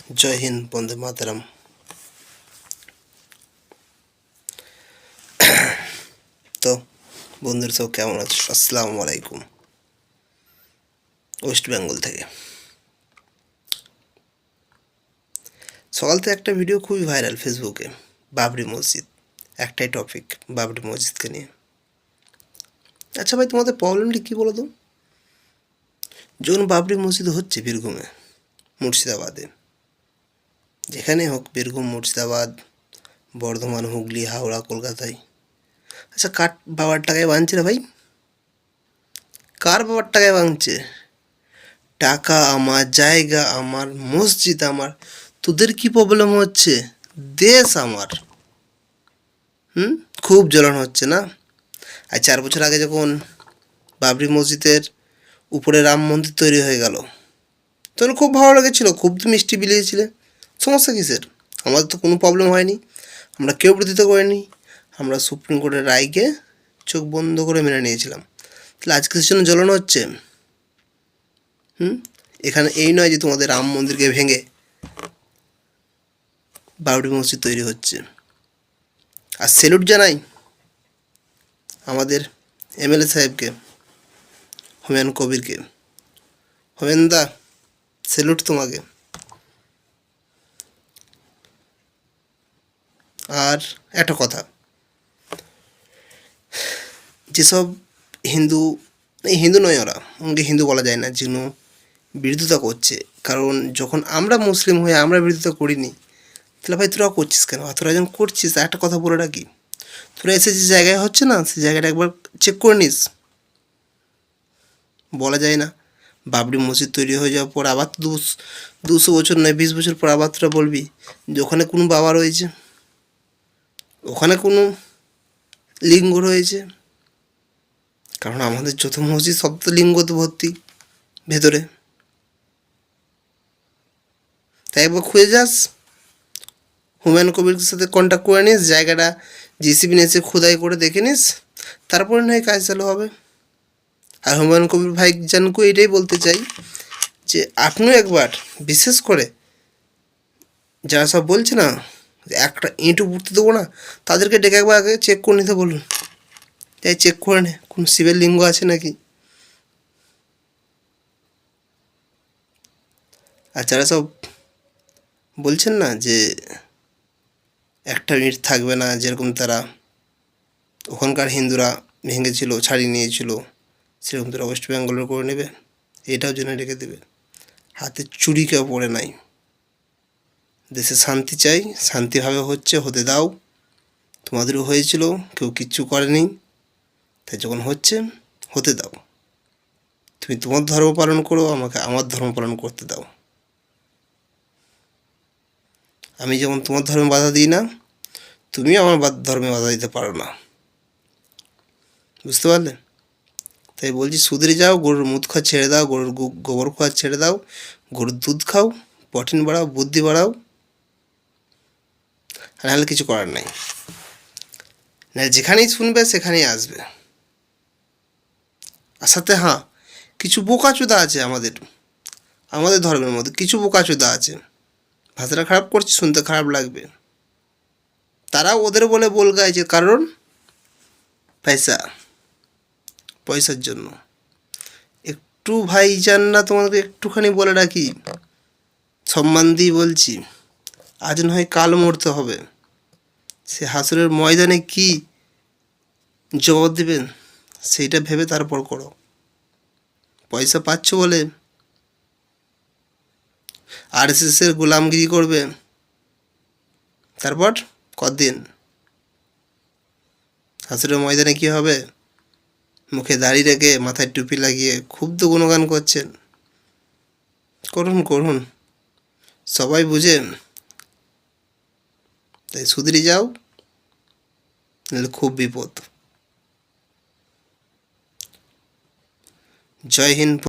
জয় হিন্দ, বন্দে মাতরম। তো বন্ধুরা সব কেমন আছো? আসসালামু আলাইকুম। ওয়েস্ট বেঙ্গল থেকে সকাল থেকে একটা ভিডিও খুবই ভাইরাল ফেসবুকে, বাবরি মসজিদ। একটাই টপিক, বাবরি মসজিদকে নিয়ে। আচ্ছা ভাই, তোমাদের প্রবলেমটা কী বলো তো? যখন বাবরি মসজিদ হচ্ছে বীরভূমে, মুর্শিদাবাদে, যেখানে হোক, বীরভূম, মুর্শিদাবাদ, বর্ধমান, হুগলি, হাওড়া, কলকাতায়, আচ্ছা কার বাবার টাকায় বাঁধছে রে ভাই? কার বাবার টাকায় ভাঙছে? টাকা আমার, জায়গা আমার, মসজিদ আমার, তোদের কি প্রবলেম হচ্ছে? দেশ আমার। খুব জ্বলন হচ্ছে না? আর 4 বছর আগে যখন বাবরি মসজিদের উপরে রাম মন্দির তৈরি হয়ে গেল, তখন খুব ভালো লেগেছিলো, খুব তো মিষ্টি বিলিয়েছিলে। সমস্যা কিসের? আমাদের তো কোনো প্রবলেম হয়নি, আমরা কেউ বিরোধিতা করিনি, আমরা সুপ্রিম কোর্টের রায়কে চোখ বন্ধ করে মেনে নিয়েছিলাম। তাহলে আজকে জন্য জ্বলন হচ্ছে? এখানে এই নয় যে তোমাদের রাম মন্দিরকে ভেঙে বাবরি মসজিদ তৈরি হচ্ছে। আর স্যালুট জানাই আমাদের এমএলএ সাহেবকে, হুমায়ুন কবিরকে। হুমায়ুন দা, স্যালুট তোমাকে। আর একটা কথা, যেসব হিন্দু, এই হিন্দু নয়, ওকে হিন্দু বলা যায় না, যেন বিরোধিতা করছে, কারণ যখন আমরা মুসলিম হয়ে আমরা বিরোধিতা করিনি, তাহলে ভাই তোরা করছিস কেন? তোরা যখন করছিস, একটা কথা বলে রাখি, তোরা এসে যে জায়গায় হচ্ছে না, সেই জায়গাটা একবার চেক করে নিস। বলা যায় না বাবরি মসজিদ তৈরি হয়ে যাওয়ার পর আবার 200 বছর নয়, 20 বছর পর আবার তোরা বলবি যে ওখানে কোনো বাবা রয়েছে, ওখানে কোনো লিঙ্গ রয়েছে। কারণ আমাদের যত মসজিদ সব তো লিঙ্গতে ভর্তি ভেতরে। তাই একবার খুঁজে যাস, হুমায়ুন কবিরের সাথে কন্ট্যাক্ট করে নিস, জায়গাটা জিসিবি নিয়ে খোদাই করে দেখে নিস, তারপরে নয় কাজ চালু হবে। আর হুমায়ুন কবির ভাইজানকে এটাই বলতে চাই যে আপনিও একবার, বিশেষ করে যারা সব বলছে না একটা ইঁটও পুঁততে দেবো না, তাদেরকে ডেকে একবার আগে চেক করে নিতে বলুন। তাই চেক করে নে কোন শিবের লিঙ্গ আছে নাকি। আর যারা সব বলছেন না যে একটা ইঁট থাকবে না, যেরকম তারা ওখানকার হিন্দুরা ভেঙেছিল, ছাড়িয়ে নিয়েছিল, সেরকম তারা ওয়েস্ট বেঙ্গলের করে নেবে, এটাও জেনে রেখে দেবে। হাতে চুরি কেউ পড়ে নাই। দেশে শান্তি চাই, শান্তিভাবে হচ্ছে, হতে দাও। তোমাদেরও হয়েছিল, কেউ কিচ্ছু করেনি, তাই যখন হচ্ছে হতে দাও। তুমি তোমার ধর্ম পালন করো, আমাকে আমার ধর্ম পালন করতে দাও। আমি যেমন তোমার ধর্মে বাধা দিই না, তুমিও আমার ধর্মে বাধা দিতে পারো না। বুঝতে পারলে? তাই বলছি, সুধরে যাও, গরুর মুদ খাওয়া ছেড়ে দাও, গরুর গোবর খাওয়া ছেড়ে দাও, গরুর দুধ খাও, প্রোটিন বাড়াও, বুদ্ধি বাড়াও। আর নাহলে কিছু করার নাই, না যেখানেই শুনবে সেখানেই আসবে। আর সাথে হ্যাঁ, কিছু বোকাচোদা আছে আমাদের আমাদের ধর্মের মধ্যে, কিছু বোকাচোদা আছে, ভাষাটা খারাপ করছে, শুনতে খারাপ লাগবে, তারা ওদের বলে বল গাইছে, কারণ পয়সার জন্য। একটু ভাইজান না, তোমাদের একটুখানি বলে রাখি, সম্মান দিয়ে বলছি, আজ নয় কাল মরতে হবে। সে হাসরের ময়দানে কি জবাব দেবেন সেইটা ভেবে তারপর করো। পয়সা পাচ্ছ বলে আরএসএসের গোলামগিরি করবে, তারপর কদিন হাসরের ময়দানে কী হবে? মুখে দাড়ি রেখে মাথায় টুপি লাগিয়ে খুব তো গুণগান করছেন। করুন করুন, সবাই বুঝে। তাই সুধরে যাও, নাহলে খুব বিপদ। জয় হিন্দ।